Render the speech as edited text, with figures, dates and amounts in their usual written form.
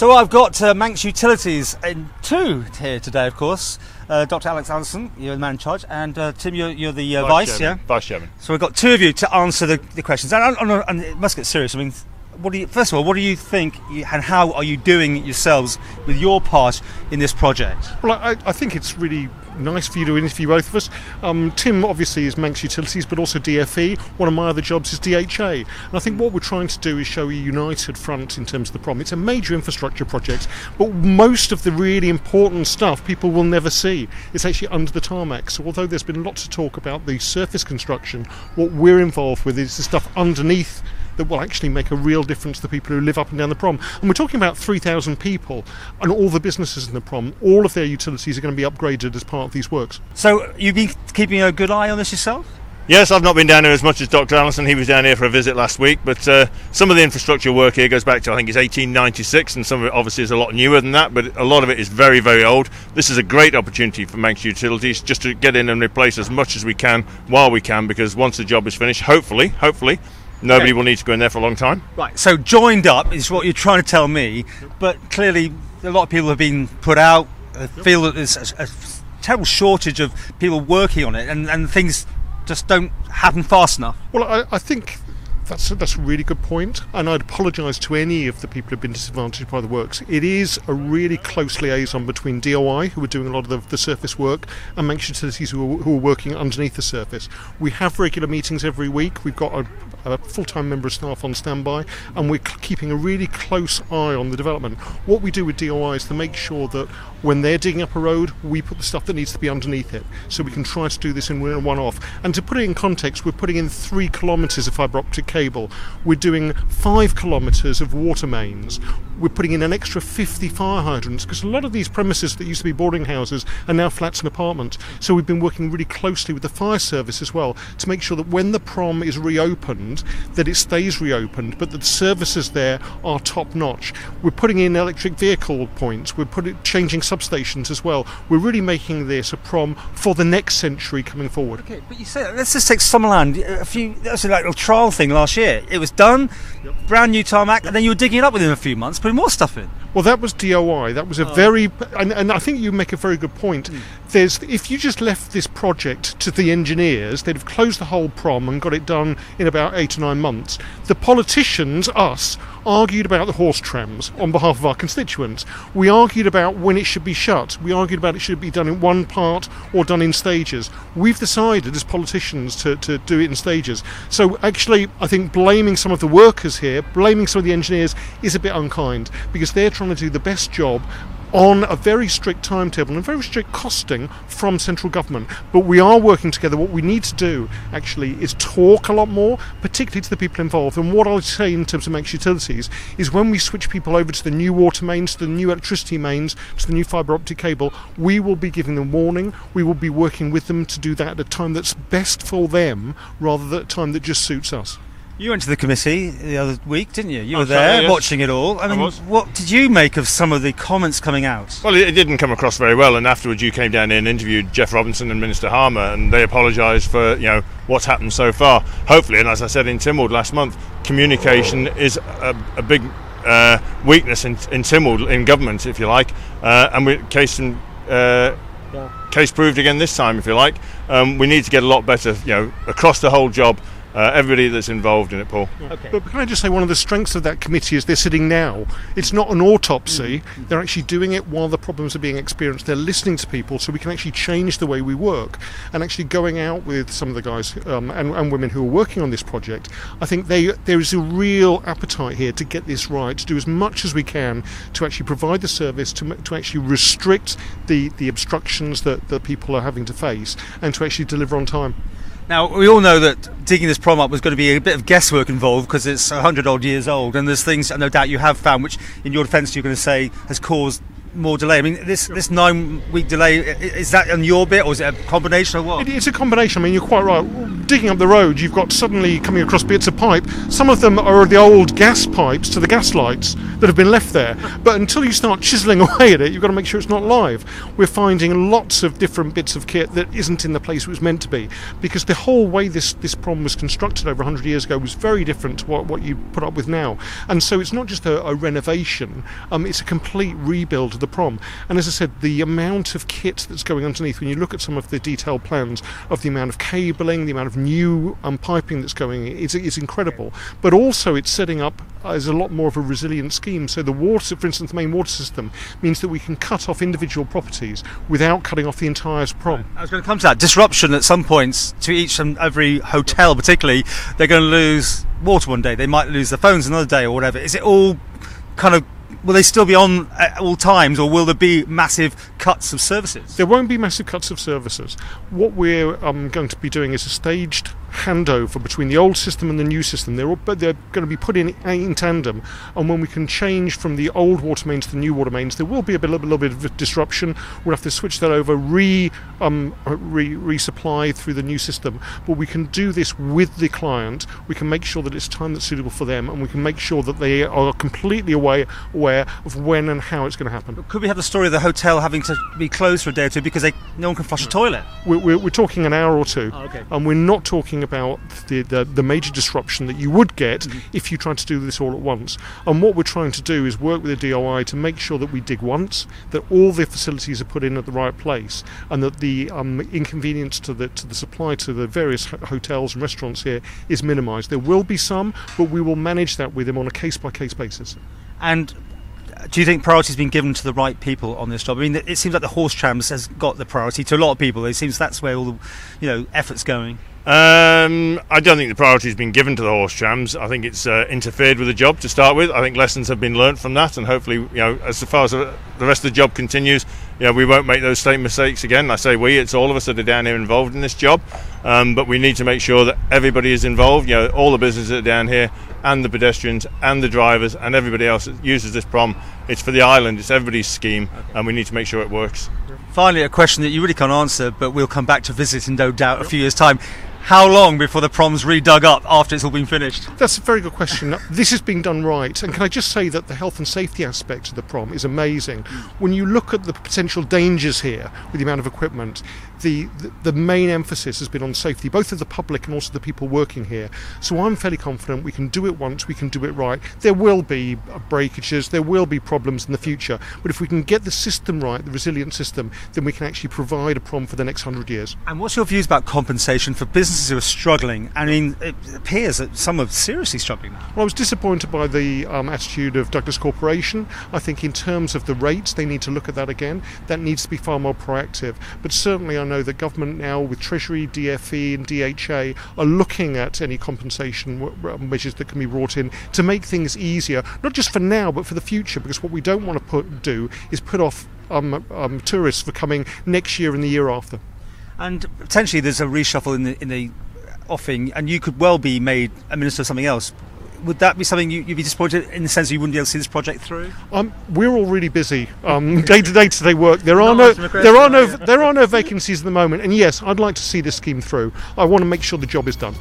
So I've got Manx Utilities in two here today, of course. Dr Alex Allinson, you're the man in charge, and Tim, you're the Vice Chairman. Yeah? Vice Chairman. So we've got two of you to answer the questions. And it must get serious. I mean, first of all, what do you think and how are you doing it yourselves with your part in this project? Well, I think it's really nice for you to interview both of us. Tim obviously is Manx Utilities, but also DFE. One of my other jobs is DHA. And I think what we're trying to do is show a united front in terms of the prom. It's a major infrastructure project, but most of the really important stuff people will never see. It's actually under the tarmac. So although there's been lots of talk about the surface construction, what we're involved with is the stuff underneath that will actually make a real difference to the people who live up and down the prom. And we're talking about 3,000 people and all the businesses in the prom. All of their utilities are going to be upgraded as part of these works. So you've been keeping a good eye on this yourself? Yes, I've not been down here as much as Dr Allinson. He was down here for a visit last week, but some of the infrastructure work here goes back to, I think it's 1896, and some of it obviously is a lot newer than that, but a lot of it is very, very old. This is a great opportunity for Manx Utilities just to get in and replace as much as we can while we can, because once the job is finished, hopefully, nobody will need to go in there for a long time. Right, so joined up is what you're trying to tell me, but clearly a lot of people have been put out, feel that there's a terrible shortage of people working on it, and things just don't happen fast enough. Well, I think that's a really good point, and I'd apologise to any of the people who've been disadvantaged by the works. It is a really close liaison between DOI, who are doing a lot of the surface work, and Manx Utilities, who are working underneath the surface. We have regular meetings every week. We've got a full-time member of staff on standby, and we're keeping a really close eye on the development. What we do with DOI is to make sure that when they're digging up a road, we put the stuff that needs to be underneath it, so we can try to do this in one-off. And to put it in context, we're putting in 3 kilometres of fibre optic cable. We're doing 5 kilometres of water mains. We're putting in an extra 50 fire hydrants, because a lot of these premises that used to be boarding houses are now flats and apartments. So we've been working really closely with the fire service as well to make sure that when the prom is reopened, that it stays reopened, but that the services there are top notch. We're putting in electric vehicle points. We're changing substations as well. We're really making this a prom for the next century coming forward. Okay, but you say, let's just take Summerland. That was like a trial thing last year. It was done, brand new tarmac, and then you were digging it up within a few months, putting more stuff in. Well, that was DOI. That was a very, and I think you make a very good point. If you just left this project to the engineers, they'd have closed the whole prom and got it done in about 8 or 9 months. The politicians, us, argued about the horse trams on behalf of our constituents. We argued about when it should be shut. We argued about it should be done in one part or done in stages. We've decided as politicians to do it in stages. So actually, I think blaming some of the workers here, blaming some of the engineers is a bit unkind, because they're trying to do the best job on a very strict timetable and very strict costing from central government. But we are working together. What we need to do actually is talk a lot more, particularly to the people involved. And what I'll say in terms of Manx Utilities is when we switch people over to the new water mains, to the new electricity mains, to the new fibre optic cable, we will be giving them warning. We will be working with them to do that at a time that's best for them rather than a time that just suits us. You went to the committee the other week, didn't you? You were there, yes. watching it all. I mean, what did you make of some of the comments coming out? Well, it didn't come across very well, and afterwards you came down here and interviewed Jeff Robinson and Minister Harmer, and they apologised for what's happened so far. Hopefully, and as I said in Tynwald last month, communication is a big weakness in Tynwald, in government, if you like, and case proved again this time, if you like. We need to get a lot better, across the whole job. Everybody that's involved in it, Paul. Okay. But can I just say, one of the strengths of that committee is they're sitting now. It's not an autopsy. They're actually doing it while the problems are being experienced. They're listening to people, so we can actually change the way we work. And actually going out with some of the guys and women who are working on this project, I think there is a real appetite here to get this right, to do as much as we can to actually provide the service, to actually restrict the obstructions that people are having to face, and to actually deliver on time. Now, we all know that digging this prom up was going to be a bit of guesswork involved, because it's 100 odd years old, and there's things, no doubt, you have found, which in your defence you're going to say has caused more delay? I mean, this 9-week delay, is that on your bit, or is it a combination of what? It's a combination. I mean, you're quite right. Digging up the road, you've got suddenly coming across bits of pipe. Some of them are the old gas pipes to the gas lights that have been left there. But until you start chiselling away at it, you've got to make sure it's not live. We're finding lots of different bits of kit that isn't in the place it was meant to be, because the whole way this prom was constructed over 100 years ago was very different to what you put up with now. And so it's not just a renovation, it's a complete rebuild of the prom. And as I said, the amount of kit that's going underneath, when you look at some of the detailed plans of the amount of cabling, the amount of new piping that's going in, it's incredible. But also it's setting up as a lot more of a resilient scheme. So the water, for instance, the main water system means that we can cut off individual properties without cutting off the entire prom. I was going to come to that. Disruption at some points to each and every hotel, particularly, they're going to lose water one day, they might lose their phones another day or whatever. Is it all kind of, will they still be on at all times, or will there be massive cuts of services? There won't be massive cuts of services. What we're going to be doing is a staged handover between the old system and the new system. They're going to be put in tandem, and when we can change from the old water mains to the new water mains, there will be a little bit of disruption. We'll have to switch that over, resupply through the new system, but we can do this with the client. We can make sure that it's time that's suitable for them, and we can make sure that they are completely aware of when and how it's going to happen. Could we have the story of the hotel having to be closed for a day or two because no one can flush a toilet? We're talking an hour or two, okay. And we're not talking about the major disruption that you would get if you tried to do this all at once. And what we're trying to do is work with the DOI to make sure that we dig once, that all the facilities are put in at the right place, and that the inconvenience to the supply to the various hotels and restaurants here is minimised. There will be some, but we will manage that with them on a case-by-case basis. And do you think priority has been given to the right people on this job? I mean, it seems like the horse trams has got the priority to a lot of people. It seems that's where all the effort's going. I don't think the priority has been given to the horse trams. I think it's interfered with the job to start with. I think lessons have been learnt from that, and hopefully, as far as the rest of the job continues, we won't make those same mistakes again. I say we, it's all of us that are down here involved in this job, but we need to make sure that everybody is involved. All the businesses that are down here, and the pedestrians, and the drivers, and everybody else that uses this prom. It's for the island. It's everybody's scheme, and we need to make sure it works. Finally, a question that you really can't answer, but we'll come back to visit in no doubt a few years' time. How long before the prom's redug up after it's all been finished? That's a very good question. This is being done right, and can I just say that the health and safety aspect of the prom is amazing. When you look at the potential dangers here with the amount of equipment, the main emphasis has been on safety, both of the public and also the people working here. So I'm fairly confident we can do it once, we can do it right. There will be breakages, there will be problems in the future, but if we can get the system right, the resilient system, then we can actually provide a prom for the next 100 years. And what's your views about compensation for businesses who are struggling? I mean, it appears that some are seriously struggling now. Well, I was disappointed by the attitude of Douglas Corporation. I think in terms of the rates, they need to look at that again. That needs to be far more proactive. But certainly I know that government now, with Treasury, DFE and DHA, are looking at any compensation measures that can be brought in to make things easier, not just for now, but for the future, because what we don't want to do is put off tourists for coming next year and the year after. And potentially there's a reshuffle in the offing, and you could well be made a minister of something else. Would that be something you'd be disappointed in the sense that you wouldn't be able to see this project through? We're all really busy, day-to-day work. There are no vacancies at the moment, and yes, I'd like to see this scheme through. I want to make sure the job is done.